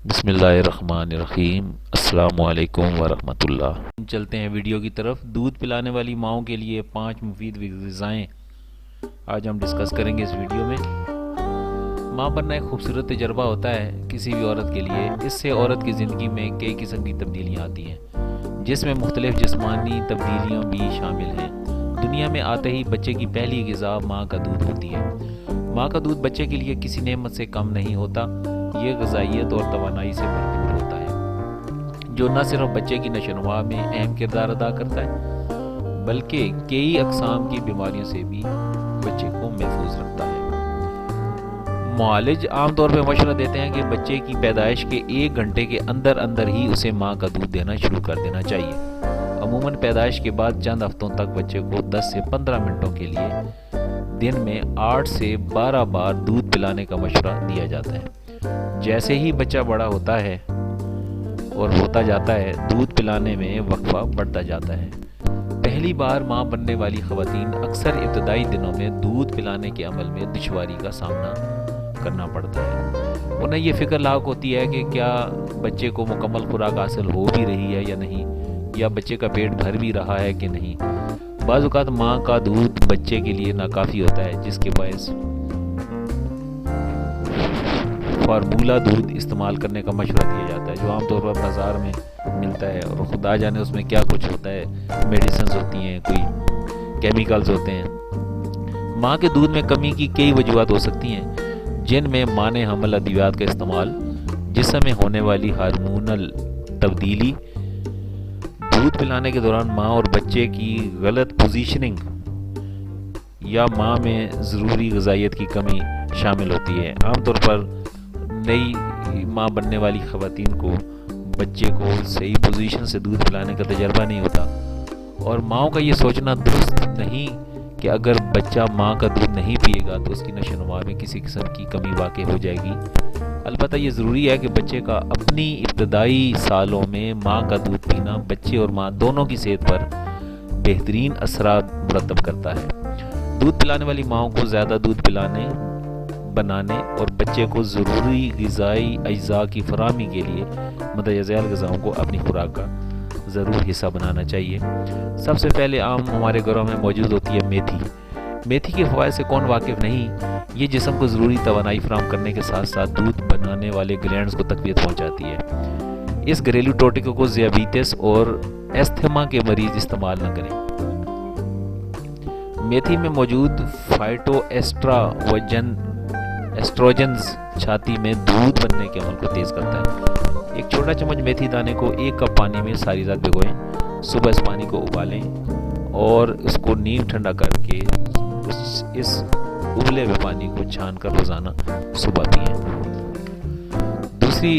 بسم اللہ الرحمن الرحیم۔ السلام علیکم ورحمۃ اللہ۔ چلتے ہیں ویڈیو کی طرف۔ دودھ پلانے والی ماؤں کے لیے 5 مفید غذائیں آج ہم ڈسکس کریں گے اس ویڈیو میں۔ ماں بننا ایک خوبصورت تجربہ ہوتا ہے کسی بھی عورت کے لیے۔ اس سے عورت کی زندگی میں کئی قسم کی تبدیلیاں آتی ہیں، جس میں مختلف جسمانی تبدیلیاں بھی شامل ہیں۔ دنیا میں آتے ہی بچے کی پہلی غذا ماں کا دودھ ہوتی ہے۔ ماں کا دودھ بچے کے لیے کسی نعمت سے کم نہیں ہوتا۔ یہ غذائیت اور توانائی سے بھرپور ہوتا ہے، جو نہ صرف بچے کی نشو و نما میں اہم کردار ادا کرتا ہے بلکہ کئی اقسام کی بیماریوں سے بھی بچے کو محفوظ رکھتا ہے۔ معالج عام طور پہ مشورہ دیتے ہیں کہ بچے کی پیدائش کے 1 گھنٹے کے اندر اندر ہی اسے ماں کا دودھ دینا شروع کر دینا چاہیے۔ عموماً پیدائش کے بعد چند ہفتوں تک بچے کو 10 سے 15 منٹوں کے لیے دن میں 8 سے 12 بار دودھ پلانے کا مشورہ دیا جاتا ہے۔ جیسے ہی بچہ بڑا ہوتا ہے اور ہوتا جاتا ہے، دودھ پلانے میں وقفہ بڑھتا جاتا ہے۔ پہلی بار ماں بننے والی خواتین اکثر ابتدائی دنوں میں دودھ پلانے کے عمل میں دشواری کا سامنا کرنا پڑتا ہے۔ انہیں یہ فکر لاحق ہوتی ہے کہ کیا بچے کو مکمل خوراک حاصل ہو بھی رہی ہے یا نہیں، یا بچے کا پیٹ بھر بھی رہا ہے کہ نہیں۔ بعض اوقات ماں کا دودھ بچے کے لیے ناکافی ہوتا ہے، جس کے باعث فارمولہ دودھ استعمال کرنے کا مشورہ دیا جاتا ہے، جو عام طور پر بازار میں ملتا ہے، اور خدا جانے اس میں کیا کچھ ہوتا ہے، میڈیسنز ہوتی ہیں، کوئی کیمیکلز ہوتے ہیں۔ ماں کے دودھ میں کمی کی کئی وجوہات ہو سکتی ہیں، جن میں مانع حمل ادویات کا استعمال، جسم میں ہونے والی ہارمونل تبدیلی، دودھ پلانے کے دوران ماں اور بچے کی غلط پوزیشننگ، یا ماں میں ضروری غذائیت کی کمی شامل ہوتی ہے۔ عام طور پر نئی ماں بننے والی خواتین کو بچے کو صحیح پوزیشن سے دودھ پلانے کا تجربہ نہیں ہوتا، اور ماؤں کا یہ سوچنا درست نہیں کہ اگر بچہ ماں کا دودھ نہیں پیے گا تو اس کی نشو و نما میں کسی قسم کی کمی واقع ہو جائے گی۔ البتہ یہ ضروری ہے کہ بچے کا اپنی ابتدائی سالوں میں ماں کا دودھ پینا بچے اور ماں دونوں کی صحت پر بہترین اثرات مرتب کرتا ہے۔ دودھ پلانے والی ماؤں کو زیادہ دودھ بنانے اور بچے کو ضروری غذائی اجزاء کی فراہمی کے لیے مندرجہ ذیل غذاؤں کو اپنی خوراک کا ضرور حصہ بنانا چاہیے۔ سب سے پہلے عام ہمارے گھروں میں موجود ہوتی ہے میتھی۔ میتھی کے فوائد سے کون واقف نہیں؟ یہ جسم کو ضروری توانائی فراہم کرنے کے ساتھ ساتھ دودھ بنانے والے گلینڈز کو تقویت پہنچاتی ہے۔ اس گھریلو ٹوٹکے کو ذیابیطس اور استھما کے مریض استعمال نہ کریں۔ میتھی میں موجود فائٹو ایسٹروجنز چھاتی میں دودھ بننے کے عمل کو تیز کرتا ہے۔ ایک چھوٹا چمچ میتھی دانے کو 1 کپ پانی میں ساری رات بھگوئیں۔ صبح اس پانی کو ابالیں اور اس کو نیم ٹھنڈا کر کے اس ابلے ہوئے پانی کو چھان کر روزانہ صبح پئیں۔ دوسری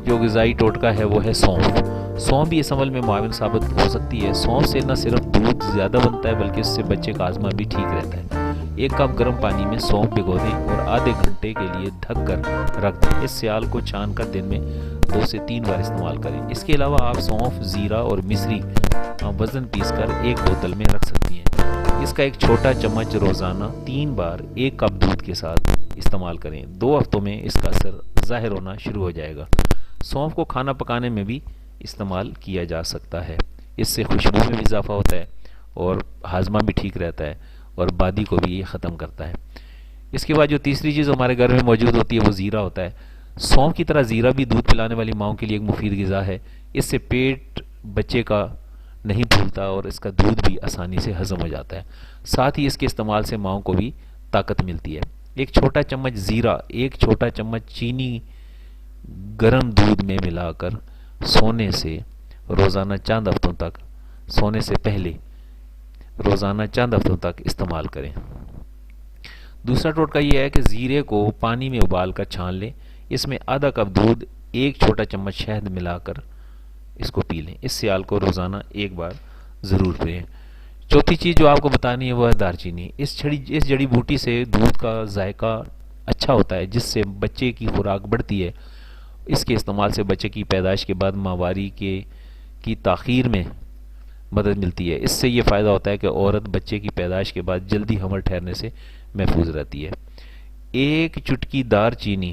جو غذائی ٹوٹکا ہے وہ ہے سونف۔ سونف بھی اس عمل میں معاون ثابت ہو سکتی ہے۔ سونف سے نہ صرف دودھ زیادہ بنتا ہے بلکہ اس سے بچے کا ہاضمہ بھی ٹھیک رہتا ہے۔ 1 کپ گرم پانی میں سونف بھگو دیں اور آدھے گھنٹے کے لیے ڈھک کر رکھ دیں۔ اس سیال کو چھان کر دن میں 2 سے 3 بار استعمال کریں۔ اس کے علاوہ آپ سونف، زیرہ اور مصری وزن پیس کر ایک بوتل میں رکھ سکتی ہیں۔ اس کا ایک چھوٹا چمچ روزانہ 3 بار 1 کپ دودھ کے ساتھ استعمال کریں۔ 2 ہفتوں میں اس کا اثر ظاہر ہونا شروع ہو جائے گا۔ سونف کو کھانا پکانے میں بھی استعمال کیا جا سکتا ہے۔ اس سے خوشبو میں بھی اضافہ ہوتا ہے اور ہاضمہ بھی ٹھیک رہتا ہے، اور بادی کو بھی یہ ختم کرتا ہے۔ اس کے بعد جو تیسری چیز ہمارے گھر میں موجود ہوتی ہے وہ زیرہ ہوتا ہے۔ سونف کی طرح زیرہ بھی دودھ پلانے والی ماؤں کے لیے ایک مفید غذا ہے۔ اس سے پیٹ بچے کا نہیں پھولتا اور اس کا دودھ بھی آسانی سے ہضم ہو جاتا ہے۔ ساتھ ہی اس کے استعمال سے ماؤں کو بھی طاقت ملتی ہے۔ ایک چھوٹا چمچ زیرہ 1 چھوٹا چمچ چینی گرم دودھ میں ملا کر سونے سے پہلے روزانہ چند ہفتوں تک استعمال کریں۔ دوسرا ٹوٹکا یہ ہے کہ زیرے کو پانی میں ابال کر چھان لیں۔ اس میں آدھا کپ دودھ 1 چھوٹا چمچ شہد ملا کر اس کو پی لیں۔ اس سیال کو روزانہ 1 بار ضرور پئیں۔ چوتھی چیز جو آپ کو بتانی ہے وہ ہے دار چینی۔ اس جڑی بوٹی سے دودھ کا ذائقہ اچھا ہوتا ہے، جس سے بچے کی خوراک بڑھتی ہے۔ اس کے استعمال سے بچے کی پیدائش کے بعد ماہواری کی تاخیر میں مدد ملتی ہے۔ اس سے یہ فائدہ ہوتا ہے کہ عورت بچے کی پیدائش کے بعد جلدی حمل ٹھہرنے سے محفوظ رہتی ہے۔ 1 چٹکی دار چینی